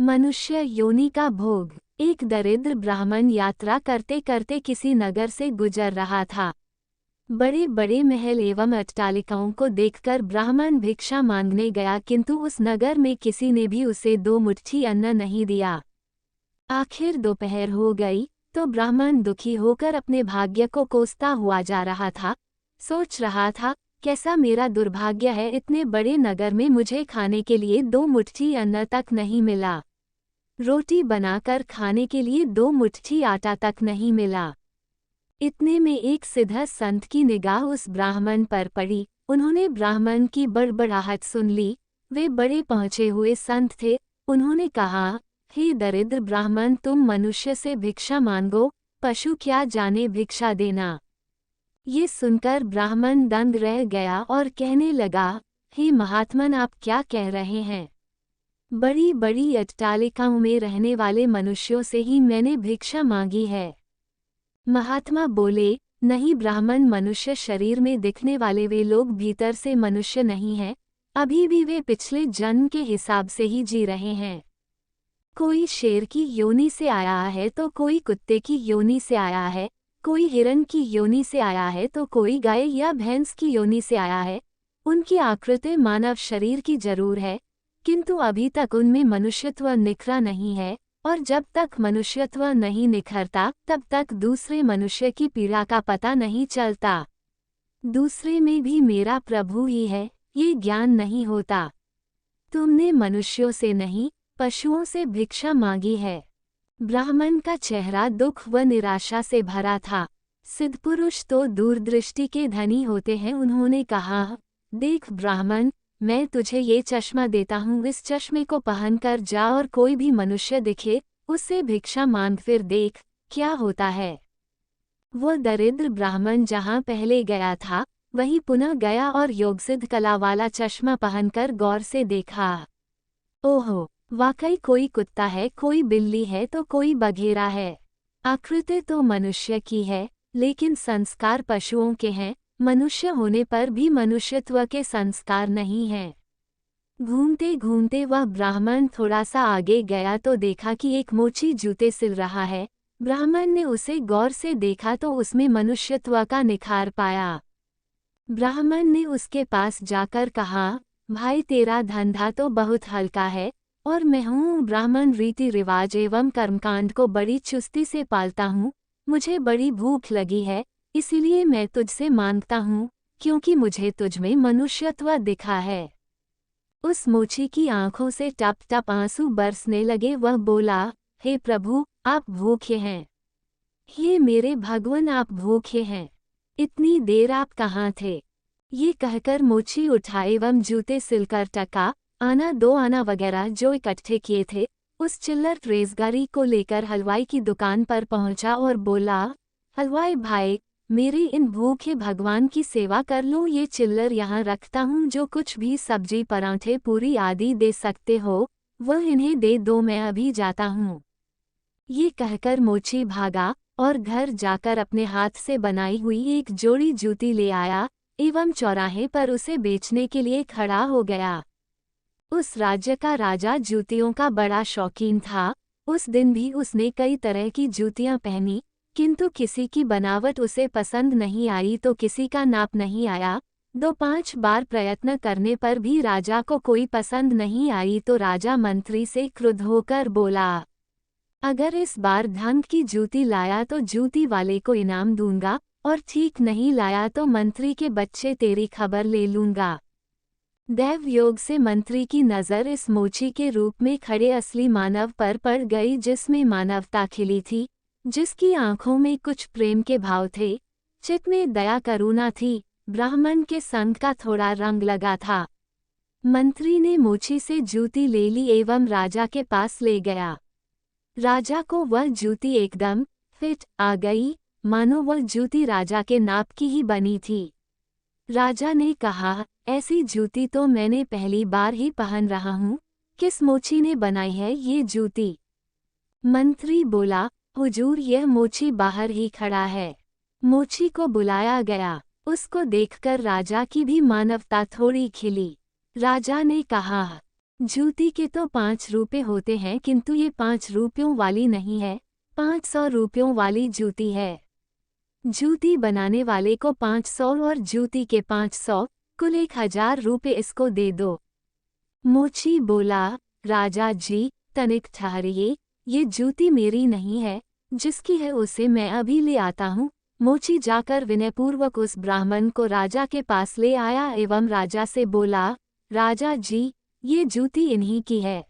मनुष्य योनि का भोग। एक दरिद्र ब्राह्मण यात्रा करते करते किसी नगर से गुजर रहा था। बड़े बड़े महल एवं अट्टालिकाओं को देखकर ब्राह्मण भिक्षा मांगने गया, किंतु उस नगर में किसी ने भी उसे 2 मुट्ठी अन्न नहीं दिया। आखिर दोपहर हो गई तो ब्राह्मण दुखी होकर अपने भाग्य को कोसता हुआ जा रहा था। सोच रहा था, कैसा मेरा दुर्भाग्य है, इतने बड़े नगर में मुझे खाने के लिए 2 मुट्ठी अन्न तक नहीं मिला। रोटी बनाकर खाने के लिए 2 मुट्ठी आटा तक नहीं मिला। इतने में एक सिद्धस्त संत की निगाह उस ब्राह्मण पर पड़ी। उन्होंने ब्राह्मण की बड़बड़ाहट सुन ली। वे बड़े पहुँचे हुए संत थे। उन्होंने कहा, हे दरिद्र ब्राह्मण, तुम मनुष्य से भिक्षा मांगो, पशु क्या जाने भिक्षा देना। ये सुनकर ब्राह्मण दंग रह गया और कहने लगा, हे महात्मन, आप क्या कह रहे हैं? बड़ी बड़ी अट्टालिकाओं में रहने वाले मनुष्यों से ही मैंने भिक्षा मांगी है। महात्मा बोले, नहीं ब्राह्मण, मनुष्य शरीर में दिखने वाले वे लोग भीतर से मनुष्य नहीं हैं, अभी भी वे पिछले जन्म के हिसाब से ही जी रहे हैं। कोई शेर की योनि से आया है तो कोई कुत्ते की योनि से आया है, कोई हिरण की योनि से आया है तो कोई गाय या भैंस की योनि से आया है। उनकी आकृति मानव शरीर की जरूर है, किंतु अभी तक उनमें मनुष्यत्व निखरा नहीं है, और जब तक मनुष्यत्व नहीं निखरता तब तक दूसरे मनुष्य की पीड़ा का पता नहीं चलता। दूसरे में भी मेरा प्रभु ही है, ये ज्ञान नहीं होता। तुमने मनुष्यों से नहीं, पशुओं से भिक्षा मांगी है। ब्राह्मण का चेहरा दुख व निराशा से भरा था। सिद्धपुरुष तो दूरदृष्टि के धनी होते हैं। उन्होंने कहा, देख ब्राह्मण, मैं तुझे ये चश्मा देता हूँ, इस चश्मे को पहनकर जा और कोई भी मनुष्य दिखे उससे भिक्षा मांग, फिर देख क्या होता है। वो दरिद्र ब्राह्मण जहाँ पहले गया था वहीं पुनः गया और योगसिद्ध कला वाला चश्मा पहनकर गौर से देखा। ओहो, वाकई कोई कुत्ता है, कोई बिल्ली है तो कोई बघेरा है। आकृति तो मनुष्य की है, लेकिन संस्कार पशुओं के हैं। मनुष्य होने पर भी मनुष्यत्व के संस्कार नहीं हैं। घूमते घूमते वह ब्राह्मण थोड़ा सा आगे गया तो देखा कि एक मोची जूते सिल रहा है। ब्राह्मण ने उसे गौर से देखा तो उसमें मनुष्यत्व का निखार पाया। ब्राह्मण ने उसके पास जाकर कहा, भाई तेरा धंधा तो बहुत हल्का है और मैं हूँ ब्राह्मण, रीति रिवाज एवं कर्मकांड को बड़ी चुस्ती से पालता हूँ। मुझे बड़ी भूख लगी है, इसीलिए मैं तुझसे मांगता हूँ, क्योंकि मुझे तुझमें मनुष्यत्व दिखा है। उस मोची की आंखों से टप टप आंसू बरसने लगे। वह बोला, हे प्रभु, आप भूखे हैं। हे मेरे भगवान, आप भूखे हैं। इतनी देर आप कहाँ थे? ये कहकर मोची उठा एवं जूते सिलकर टका, आना 2 आना वगैरह जो इकट्ठे किए थे उस चिल्लर रेजगारी को लेकर हलवाई की दुकान पर पहुंचा और बोला, हलवाई भाई, मेरे इन भूखे भगवान की सेवा कर लो। ये चिल्लर यहाँ रखता हूँ, जो कुछ भी सब्जी, पराठे, पूरी आदि दे सकते हो वह इन्हें दे दो, मैं अभी जाता हूँ। ये कहकर मोची भागा और घर जाकर अपने हाथ से बनाई हुई एक जोड़ी जूती ले आया एवं चौराहे पर उसे बेचने के लिए खड़ा हो गया। उस राज्य का राजा जूतियों का बड़ा शौकीन था। उस दिन भी उसने कई तरह की जूतियां पहनी, किंतु किसी की बनावट उसे पसंद नहीं आई तो किसी का नाप नहीं आया। 2-5 बार प्रयत्न करने पर भी राजा को कोई पसंद नहीं आई तो राजा मंत्री से क्रुद्ध होकर बोला, अगर इस बार ढंग की जूती लाया तो जूती वाले को इनाम दूंगा, और ठीक नहीं लाया तो मंत्री के बच्चे तेरी खबर ले लूंगा। दैव योग से मंत्री की नज़र इस मोची के रूप में खड़े असली मानव पर पड़ गई, जिसमें मानवता खिली थी, जिसकी आंखों में कुछ प्रेम के भाव थे, चित्त में दया करुणा थी, ब्राह्मण के संग का थोड़ा रंग लगा था। मंत्री ने मोची से जूती ले ली एवं राजा के पास ले गया। राजा को वह जूती एकदम फिट आ गई, मानो वह जूती राजा के नाप की ही बनी थी। राजा ने कहा, ऐसी जूती तो मैंने पहली बार ही पहन रहा हूँ, किस मोची ने बनाई है ये जूती? मंत्री बोला, हुजूर, यह मोची बाहर ही खड़ा है। मोची को बुलाया गया। उसको देखकर राजा की भी मानवता थोड़ी खिली। राजा ने कहा, जूती के तो 5 रुपए होते हैं, किंतु ये 5 रुपयों वाली नहीं है, 500 रुपयों वाली जूती है। जूती बनाने वाले को 500 और जूती के 500, कुल 1000 रुपए इसको दे दो। मोची बोला, राजा जी तनिक ठहरिए, ये जूती मेरी नहीं है, जिसकी है उसे मैं अभी ले आता हूँ। मोची जाकर विनयपूर्वक उस ब्राह्मण को राजा के पास ले आया एवं राजा से बोला, राजा जी ये जूती इन्हीं की है।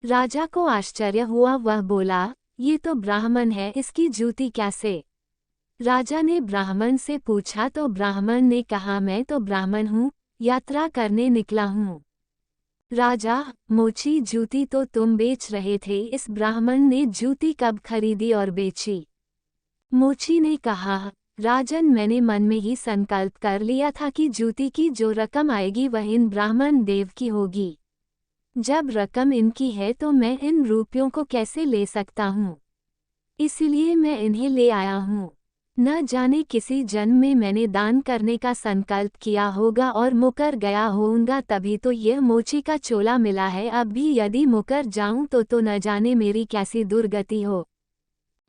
राजा को आश्चर्य हुआ, वह बोला, ये तो ब्राह्मण है, इसकी जूती कैसे? राजा ने ब्राह्मण से पूछा तो ब्राह्मण ने कहा, मैं तो ब्राह्मण हूँ, यात्रा करने निकला हूँ। राजा, मोची जूती तो तुम बेच रहे थे, इस ब्राह्मण ने जूती कब खरीदी और बेची? मोची ने कहा, राजन मैंने मन में ही संकल्प कर लिया था कि जूती की जो रकम आएगी वह इन ब्राह्मण देव की होगी। जब रकम इनकी है तो मैं इन रुपयों को कैसे ले सकता हूँ, इसलिए मैं इन्हें ले आया हूँ। न जाने किसी जन्म में मैंने दान करने का संकल्प किया होगा और मुकर गया होऊंगा, तभी तो यह मोची का चोला मिला है। अब भी यदि मुकर जाऊं तो न जाने मेरी कैसी दुर्गति हो।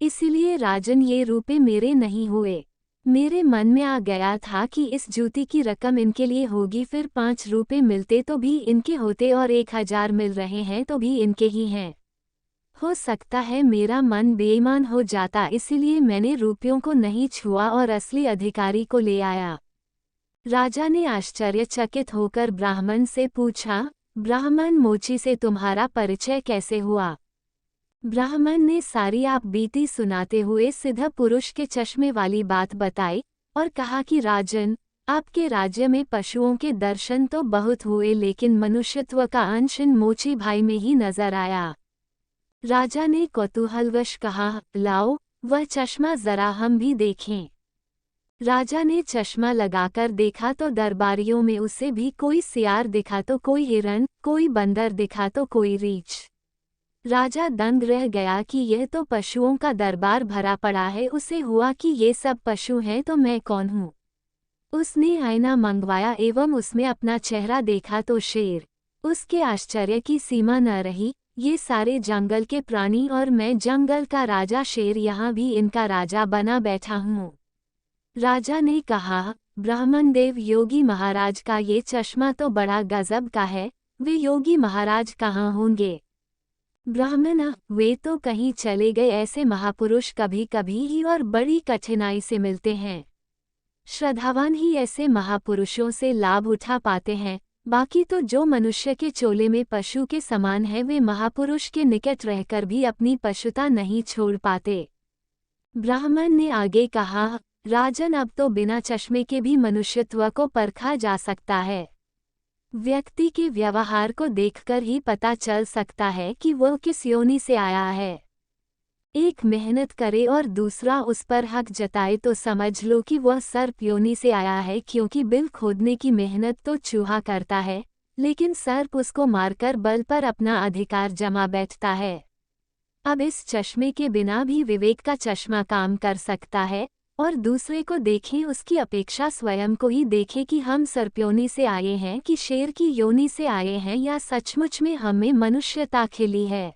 इसलिए राजन ये रुपए मेरे नहीं हुए। मेरे मन में आ गया था कि इस जूती की रकम इनके लिए होगी, फिर 5 रुपए मिलते तो भी इनके होते और 1000 मिल रहे हैं तो भी इनके ही हैं। हो सकता है मेरा मन बेईमान हो जाता, इसलिए मैंने रुपयों को नहीं छुआ और असली अधिकारी को ले आया। राजा ने आश्चर्यचकित होकर ब्राह्मण से पूछा, ब्राह्मण मोची से तुम्हारा परिचय कैसे हुआ? ब्राह्मण ने सारी आप बीती सुनाते हुए सिद्ध पुरुष के चश्मे वाली बात बताई और कहा कि राजन, आपके राज्य में पशुओं के दर्शन तो बहुत हुए, लेकिन मनुष्यत्व का अंश इन मोची भाई में ही नजर आया। राजा ने कौतूहलवश कहा, लाओ वह चश्मा जरा हम भी देखें। राजा ने चश्मा लगाकर देखा तो दरबारियों में उसे भी कोई सियार दिखा तो कोई हिरण, कोई बंदर दिखा तो कोई रीछ। राजा दंग रह गया कि यह तो पशुओं का दरबार भरा पड़ा है। उसे हुआ कि ये सब पशु हैं तो मैं कौन हूँ। उसने आईना मंगवाया एवं उसमें अपना चेहरा देखा तो शेर। उसके आश्चर्य की सीमा न रही, ये सारे जंगल के प्राणी और मैं जंगल का राजा शेर यहाँ भी इनका राजा बना बैठा हूँ। राजा ने कहा, ब्राह्मण देव, योगी महाराज का ये चश्मा तो बड़ा गजब का है, वे योगी महाराज कहाँ होंगे? ब्राह्मण, वे तो कहीं चले गए। ऐसे महापुरुष कभी कभी ही और बड़ी कठिनाई से मिलते हैं। श्रद्धावान ही ऐसे महापुरुषों से लाभ उठा पाते हैं, बाकी तो जो मनुष्य के चोले में पशु के समान है वे महापुरुष के निकट रहकर भी अपनी पशुता नहीं छोड़ पाते। ब्राह्मण ने आगे कहा, राजन, अब तो बिना चश्मे के भी मनुष्यत्व को परखा जा सकता है। व्यक्ति के व्यवहार को देखकर ही पता चल सकता है कि वह किस योनि से आया है। एक मेहनत करे और दूसरा उस पर हक जताए तो समझ लो कि वह सर्प योनि से आया है, क्योंकि बिल खोदने की मेहनत तो चूहा करता है, लेकिन सर्प उसको मारकर बल पर अपना अधिकार जमा बैठता है। अब इस चश्मे के बिना भी विवेक का चश्मा काम कर सकता है, और दूसरे को देखें उसकी अपेक्षा स्वयं को ही देखें कि हम सर्प योनि से आए हैं कि शेर की योनि से आए हैं, या सचमुच में हमें मनुष्यता खिली है।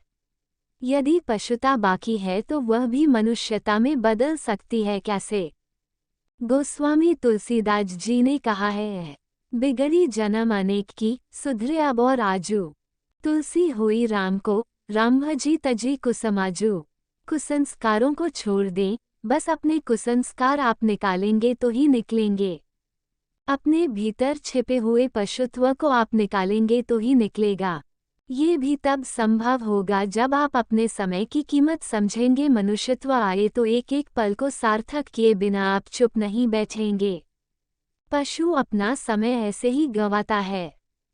यदि पशुता बाकी है तो वह भी मनुष्यता में बदल सकती है कैसे? गोस्वामी तुलसीदास जी ने कहा है, बिगड़ी जन्म अनेक की, सुधरे अब और आजू। तुलसी हुई राम को, राम भजी तजी कुसमाजू। कुसंस्कारों को छोड़ दें, बस अपने कुसंस्कार आप निकालेंगे तो ही निकलेंगे। अपने भीतर छिपे हुए पशुत्व को आप निकालेंगे तो ही निकलेगा। ये भी तब संभव होगा जब आप अपने समय की कीमत समझेंगे। मनुष्यत्व आए तो एक एक पल को सार्थक किए बिना आप चुप नहीं बैठेंगे। पशु अपना समय ऐसे ही गंवाता है।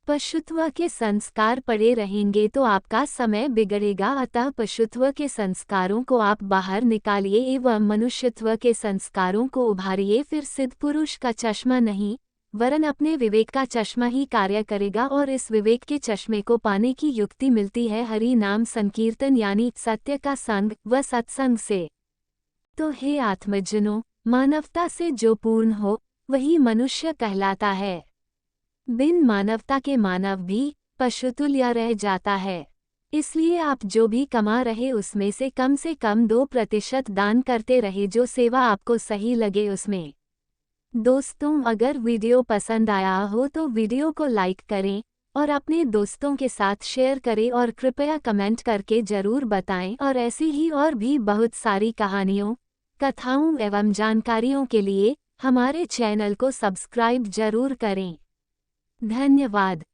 पशुत्व के संस्कार पड़े रहेंगे तो आपका समय बिगड़ेगा। अतः पशुत्व के संस्कारों को आप बाहर निकालिए एवं मनुष्यत्व के संस्कारों को उभारिए। फिर सिद्ध पुरुष का चश्मा नहीं, वरन अपने विवेक का चश्मा ही कार्य करेगा, और इस विवेक के चश्मे को पाने की युक्ति मिलती है हरि नाम संकीर्तन यानी सत्य का संग व सत्संग से। तो हे आत्मजनों, मानवता से जो पूर्ण हो वही मनुष्य कहलाता है। बिन मानवता के मानव भी पशुतुल्य रह जाता है। इसलिए आप जो भी कमा रहे उसमें से कम 2% दान करते रहे, जो सेवा आपको सही लगे उसमें। दोस्तों, अगर वीडियो पसंद आया हो तो वीडियो को लाइक करें और अपने दोस्तों के साथ शेयर करें और कृपया कमेंट करके ज़रूर बताएं, और ऐसी ही और भी बहुत सारी कहानियों, कथाओं एवं जानकारियों के लिए हमारे चैनल को सब्सक्राइब जरूर करें। धन्यवाद।